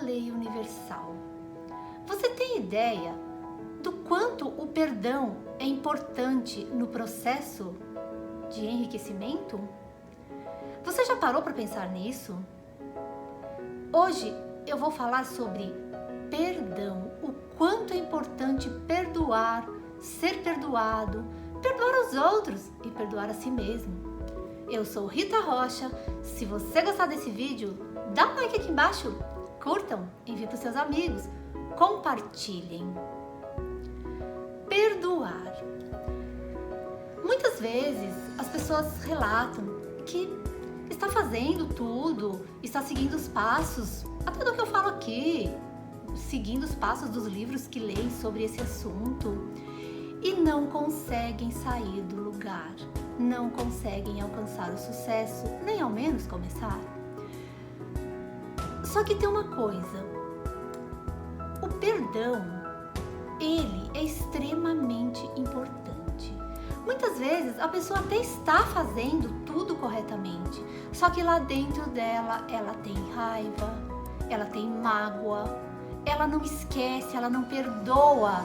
lei universal. Você tem ideia do quanto o perdão é importante no processo de enriquecimento? Você já parou para pensar nisso? Hoje eu vou falar sobre perdão, o quanto é importante perdoar, ser perdoado, perdoar os outros e perdoar a si mesmo. Eu sou Rita Rocha. Se você gostar desse vídeo, dá um like aqui embaixo, curtam, enviem para os seus amigos, compartilhem. Perdoar. Muitas vezes as pessoas relatam que está fazendo tudo, está seguindo os passos, até do que eu falo aqui, seguindo os passos dos livros que leem sobre esse assunto e não conseguem sair do lugar, não conseguem alcançar o sucesso, nem ao menos começar. Só que tem uma coisa, o perdão, ele é extremamente importante. Muitas vezes a pessoa até está fazendo tudo corretamente, só que lá dentro dela ela tem raiva, ela tem mágoa, ela não esquece, ela não perdoa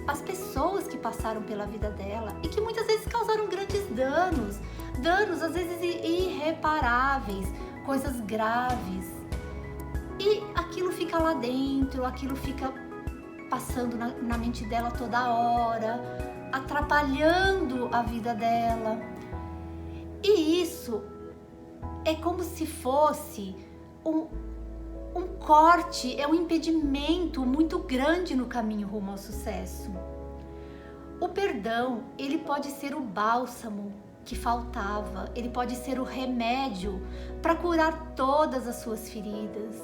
as pessoas que passaram pela vida dela e que muitas vezes causaram grandes danos às vezes irreparáveis, coisas graves. E aquilo fica lá dentro, aquilo fica passando na mente dela toda hora, atrapalhando a vida dela. E isso é como se fosse um corte, é um impedimento muito grande no caminho rumo ao sucesso. O perdão, ele pode ser o bálsamo que faltava, ele pode ser o remédio para curar todas as suas feridas,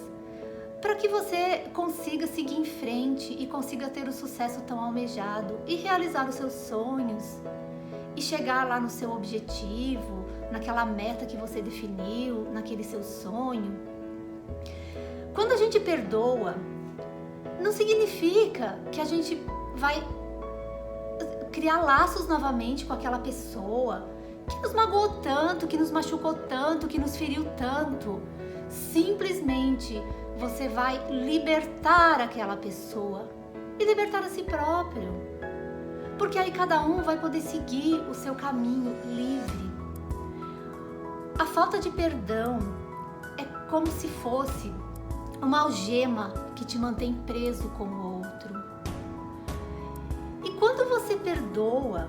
para que você consiga seguir em frente e consiga ter o sucesso tão almejado e realizar os seus sonhos e chegar lá no seu objetivo, naquela meta que você definiu, naquele seu sonho. Quando a gente perdoa, não significa que a gente vai criar laços novamente com aquela pessoa que nos magoou tanto, que nos machucou tanto, que nos feriu tanto. Simplesmente você vai libertar aquela pessoa e libertar a si próprio. Porque aí cada um vai poder seguir o seu caminho livre. A falta de perdão é como se fosse uma algema que te mantém preso com o outro. E quando você perdoa,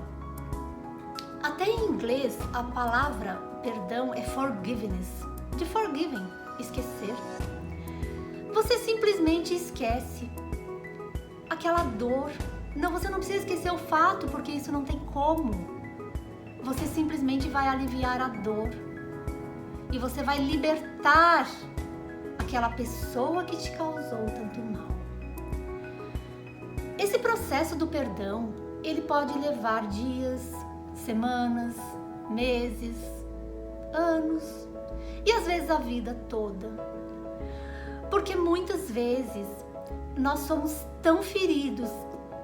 até em inglês a palavra perdão é forgiveness, de forgiving, esquecer. Você simplesmente esquece aquela dor. Não, você não precisa esquecer o fato, porque isso não tem como. Você simplesmente vai aliviar a dor e você vai libertar aquela pessoa que te causou tanto mal. Esse processo do perdão, ele pode levar dias, semanas, meses, anos e às vezes a vida toda. Porque muitas vezes nós somos tão feridos,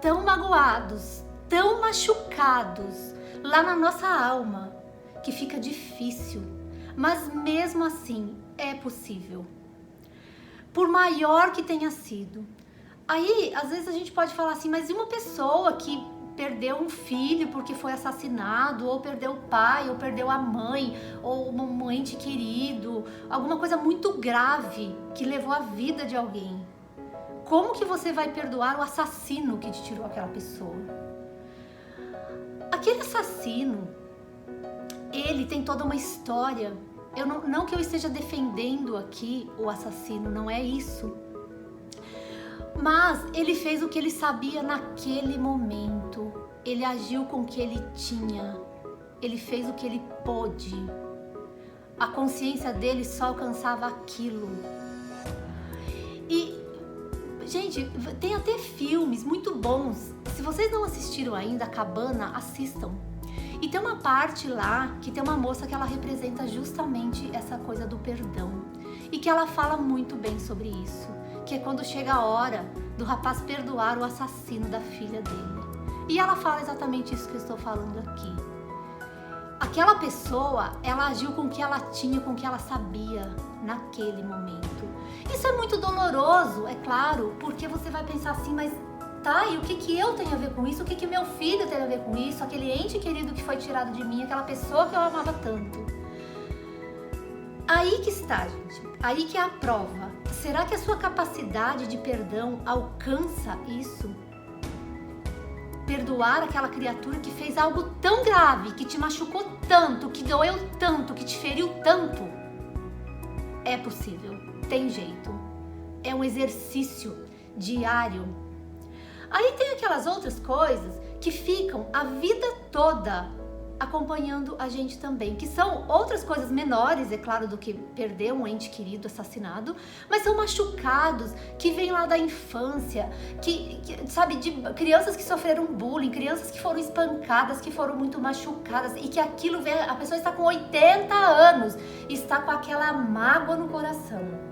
tão magoados, tão machucados lá na nossa alma que fica difícil, mas mesmo assim é possível. Por maior que tenha sido. Aí, às vezes a gente pode falar assim, mas e uma pessoa que perdeu um filho porque foi assassinado, ou perdeu o pai, ou perdeu a mãe, ou um ente querido, alguma coisa muito grave que levou a vida de alguém. Como que você vai perdoar o assassino que te tirou aquela pessoa? Aquele assassino, ele tem toda uma história. Não que eu esteja defendendo aqui o assassino, não é isso. Mas ele fez o que ele sabia naquele momento. Ele agiu com o que ele tinha. Ele fez o que ele pôde. A consciência dele só alcançava aquilo. E, gente, tem até filmes muito bons. Se vocês não assistiram ainda, A Cabana, assistam. E tem uma parte lá que tem uma moça que ela representa justamente essa coisa do perdão. E que ela fala muito bem sobre isso. Que é quando chega a hora do rapaz perdoar o assassino da filha dele. E ela fala exatamente isso que eu estou falando aqui. Aquela pessoa, ela agiu com o que ela tinha, com o que ela sabia naquele momento. tanto. Isso é muito doloroso, é claro, porque você vai pensar assim, mas tá, e o que eu tenho a ver com isso? O que meu filho tem a ver com isso? Aquele ente querido que foi tirado de mim, aquela pessoa que eu amava tanto. Aí que está, gente. Aí que é a prova. Será que a sua capacidade de perdão alcança isso? Perdoar aquela criatura que fez algo tão grave, que te machucou tanto, que doeu tanto, que te feriu tanto? É possível, tem jeito. É um exercício diário. Aí tem aquelas outras coisas que ficam a vida toda acompanhando a gente também, que são outras coisas menores, é claro, do que perder um ente querido assassinado, mas são machucados que vêm lá da infância, que sabe, de crianças que sofreram bullying, crianças que foram espancadas, que foram muito machucadas e que aquilo vem, a pessoa está com 80 anos, está com aquela mágoa no coração.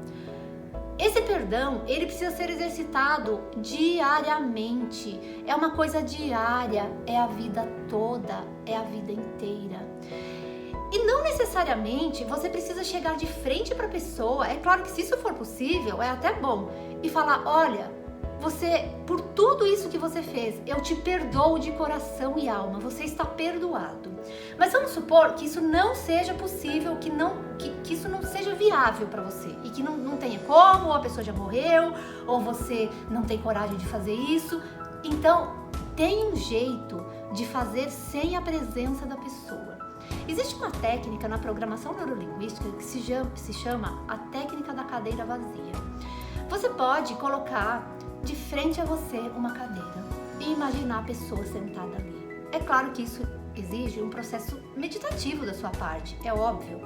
Esse perdão, ele precisa ser exercitado diariamente. É uma coisa diária, é a vida toda, é a vida inteira. E não necessariamente você precisa chegar de frente para a pessoa. É claro que se isso for possível, é até bom. E falar, olha, você, por tudo isso que você fez, eu te perdoo de coração e alma. Você está perdoado. Mas vamos supor que isso não seja possível, que isso não seja viável para você. E que não tenha como, ou a pessoa já morreu, ou você não tem coragem de fazer isso. Então, tem um jeito de fazer sem a presença da pessoa. Existe uma técnica na programação neurolinguística que se chama a técnica da cadeira vazia. Você pode colocar de frente a você uma cadeira e imaginar a pessoa sentada ali. É claro que isso exige um processo meditativo da sua parte, é óbvio.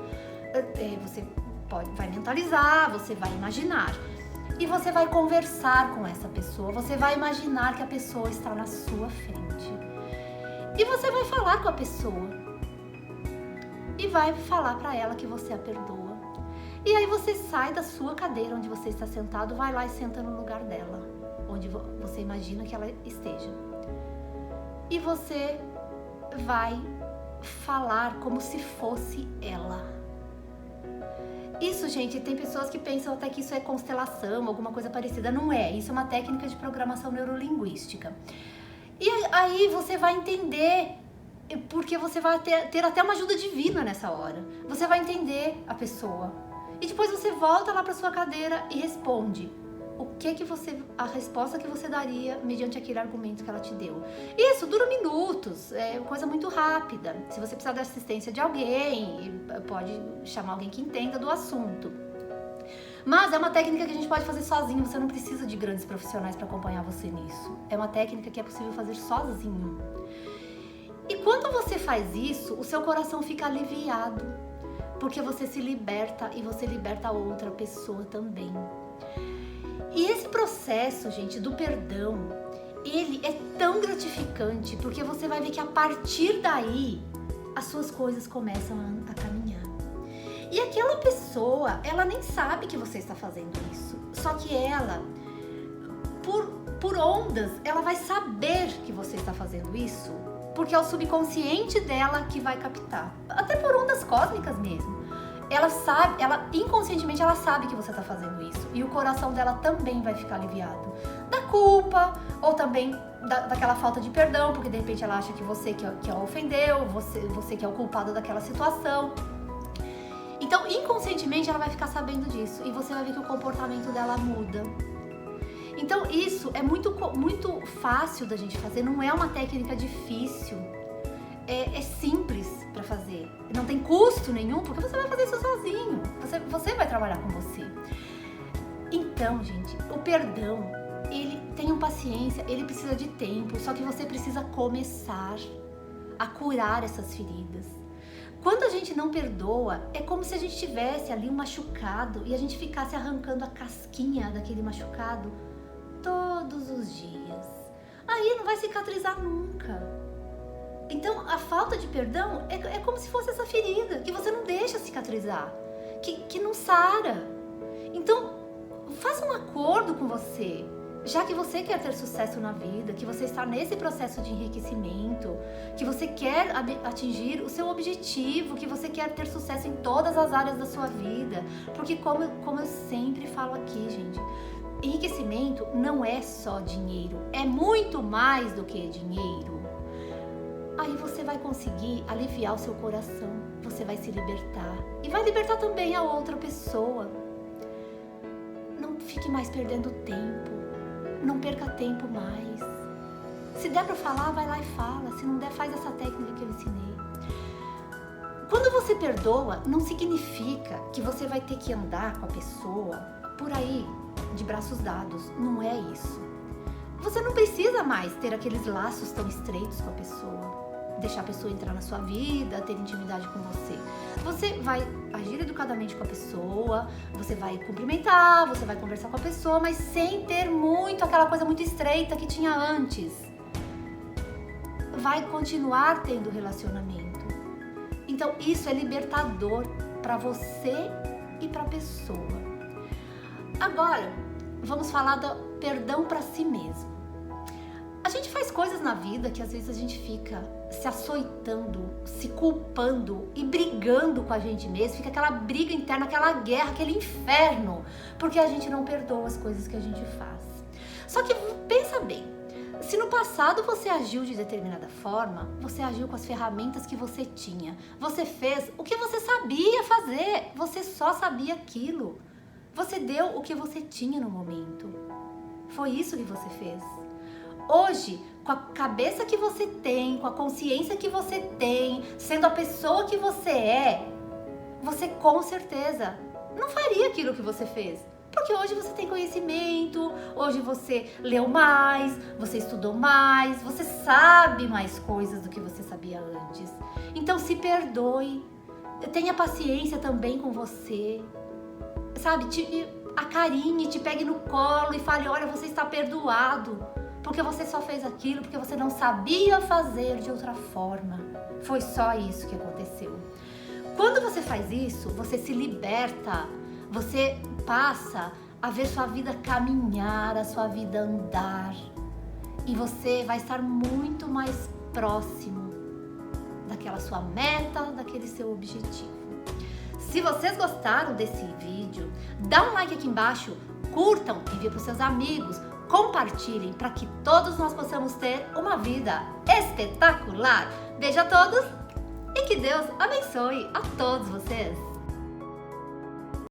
Você vai mentalizar, você vai imaginar e você vai conversar com essa pessoa, você vai imaginar que a pessoa está na sua frente e você vai falar com a pessoa e vai falar para ela que você a perdoa. E aí você sai da sua cadeira onde você está sentado, vai lá e senta no lugar dela, onde você imagina que ela esteja. E você vai falar como se fosse ela. Isso, gente, tem pessoas que pensam até que isso é constelação, alguma coisa parecida. Não é, isso é uma técnica de programação neurolinguística. E aí você vai entender, porque você vai ter até uma ajuda divina nessa hora. Você vai entender a pessoa. E depois você volta lá para sua cadeira e responde a resposta que você daria mediante aquele argumento que ela te deu. Isso dura minutos, é coisa muito rápida. Se você precisar da assistência de alguém, pode chamar alguém que entenda do assunto. Mas é uma técnica que a gente pode fazer sozinho, você não precisa de grandes profissionais para acompanhar você nisso. É uma técnica que é possível fazer sozinho. E quando você faz isso, o seu coração fica aliviado, porque você se liberta e você liberta a outra pessoa também. E esse processo, gente, do perdão, ele é tão gratificante, porque você vai ver que a partir daí, as suas coisas começam a caminhar. E aquela pessoa, ela nem sabe que você está fazendo isso. Só que ela, por ondas, ela vai saber que você está fazendo isso, porque é o subconsciente dela que vai captar. Até por ondas cósmicas mesmo. Ela sabe, inconscientemente ela sabe que você está fazendo isso. E o coração dela também vai ficar aliviado. Da culpa, ou também daquela falta de perdão, porque de repente ela acha que você que a ofendeu, você que é o culpado daquela situação. Então, inconscientemente ela vai ficar sabendo disso. E você vai ver que o comportamento dela muda. Então, isso é muito fácil da gente fazer. Não é uma técnica difícil. É simples para fazer, não tem custo nenhum, porque você vai fazer isso sozinho, você vai trabalhar com você. Então, gente, o perdão, tenham paciência, ele precisa de tempo, só que você precisa começar a curar essas feridas. Quando a gente não perdoa, é como se a gente tivesse ali um machucado e a gente ficasse arrancando a casquinha daquele machucado todos os dias. Aí não vai cicatrizar nunca. Então, a falta de perdão é como se fosse essa ferida, que você não deixa cicatrizar, que não sara. Então, faça um acordo com você, Já que você quer ter sucesso na vida, que você está nesse processo de enriquecimento, que você quer atingir o seu objetivo, que você quer ter sucesso em todas as áreas da sua vida, porque como eu sempre falo aqui, gente, enriquecimento não é só dinheiro, é muito mais do que dinheiro. Aí você vai conseguir aliviar o seu coração, você vai se libertar e vai libertar também a outra pessoa. Não fique mais perdendo tempo. Não perca tempo mais. Se der para falar, vai lá e fala. Se não der, faz essa técnica que eu ensinei. Quando você perdoa, não significa que você vai ter que andar com a pessoa por aí, de braços dados. Não é isso. Você não precisa mais ter aqueles laços tão estreitos com a pessoa. Deixar a pessoa entrar na sua vida, ter intimidade com você. Você vai agir educadamente com a pessoa, você vai cumprimentar, você vai conversar com a pessoa, mas sem ter muito aquela coisa muito estreita que tinha antes. Vai continuar tendo relacionamento. Então isso é libertador para você e para a pessoa. Agora, vamos falar do perdão para si mesmo. A gente faz coisas na vida que às vezes a gente fica se açoitando, se culpando e brigando com a gente mesmo. Fica aquela briga interna, aquela guerra, aquele inferno, porque a gente não perdoa as coisas que a gente faz. Só que pensa bem, se no passado você agiu de determinada forma, você agiu com as ferramentas que você tinha. Você fez o que você sabia fazer, você só sabia aquilo. Você deu o que você tinha no momento. Foi isso que você fez. Hoje, com a cabeça que você tem, com a consciência que você tem, sendo a pessoa que você com certeza não faria aquilo que você fez. Porque hoje você tem conhecimento, hoje você leu mais, você estudou mais, você sabe mais coisas do que você sabia antes. Então se perdoe, tenha paciência também com você, sabe? Te acarinhe, te pegue no colo e fale, olha, você está perdoado. Porque você só fez aquilo, porque você não sabia fazer de outra forma. Foi só isso que aconteceu. Quando você faz isso, você se liberta, você passa a ver sua vida caminhar, a sua vida andar. E você vai estar muito mais próximo daquela sua meta, daquele seu objetivo. Se vocês gostaram desse vídeo, dá um like aqui embaixo, curtam, enviem para os seus amigos, compartilhem para que todos nós possamos ter uma vida espetacular. Beijo a todos e que Deus abençoe a todos vocês.